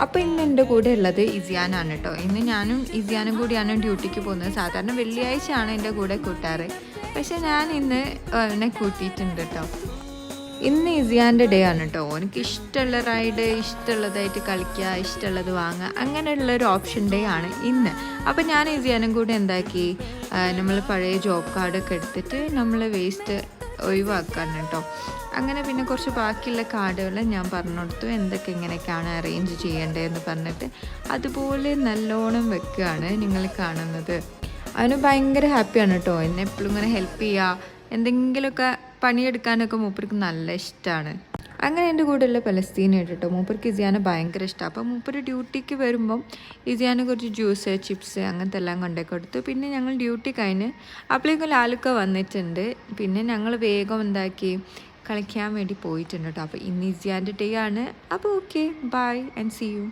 അപ്പോൾ ഇന്ന് എൻ്റെ കൂടെ ഉള്ളത് ഇസിയാനാണ് കേട്ടോ. ഇന്ന് ഞാനും ഇസിയാനും കൂടിയാണ് ഡ്യൂട്ടിക്ക് പോകുന്നത്. സാധാരണ വെള്ളിയാഴ്ചയാണ് എൻ്റെ കൂടെ കൂട്ടാറ്, പക്ഷേ ഞാൻ ഇന്ന് എന്നെ കൂട്ടിയിട്ടുണ്ട് കേട്ടോ. ഇന്ന് ഇസിയാൻ്റെ ഡേ ആണ് കേട്ടോ. എനിക്ക് ഇഷ്ടമുള്ള റൈഡ്, ഇഷ്ടമുള്ളതായിട്ട് കളിക്കുക, ഇഷ്ടമുള്ളത് വാങ്ങുക, അങ്ങനെയുള്ളൊരു ഓപ്ഷൻ ഡേ ആണ് ഇന്ന്. അപ്പോൾ ഞാൻ ഇസിയാനും കൂടെ എന്താക്കി, നമ്മൾ പഴയ ജോബ് കാർഡൊക്കെ എടുത്തിട്ട് നമ്മൾ വേസ്റ്റ് ഒഴിവാക്കാൻ കേട്ടോ. അങ്ങനെ പിന്നെ കുറച്ച് ബാക്കിയുള്ള കാർഡുകൾ ഞാൻ പറഞ്ഞു കൊടുത്തു, എന്തൊക്കെ എങ്ങനെയൊക്കെയാണ് അറേഞ്ച് ചെയ്യേണ്ടതെന്ന് പറഞ്ഞിട്ട് അതുപോലെ നല്ലോണം വെക്കുകയാണ് നിങ്ങൾ കാണുന്നത്. അവന് ഭയങ്കര ഹാപ്പിയാണ് കേട്ടോ. എന്നെ എപ്പോഴും ഇങ്ങനെ ഹെൽപ്പ് ചെയ്യുക, എന്തെങ്കിലുമൊക്കെ പണിയെടുക്കാനൊക്കെ മൂപ്പർക്ക് നല്ല ഇഷ്ടമാണ്. അങ്ങനെ എൻ്റെ കൂടെയുള്ള പലസ്തീന കേട്ടോ. മൂപ്പർക്ക് ഇസിയാനെ ഭയങ്കര ഇഷ്ടമാണ്. അപ്പോൾ മൂപ്പർ ഡ്യൂട്ടിക്ക് വരുമ്പം ഇസിയാനെ കുറച്ച് ജ്യൂസ്, ചിപ്സ് അങ്ങനത്തെ എല്ലാം കൊണ്ടേ കൊടുത്തു. പിന്നെ ഞങ്ങൾ ഡ്യൂട്ടി കഴിഞ്ഞ് അപ്പോഴേക്കും ലാലുക്ക വന്നിട്ടുണ്ട്. പിന്നെ ഞങ്ങൾ വേഗം എന്താക്കി കളിക്കാൻ വേണ്ടി പോയിട്ടുണ്ട് കേട്ടോ. അപ്പോൾ ഇന്ന് ഇസിയാൻ്റെ ഡേ ആണ്. അപ്പോൾ okay, bye and see U.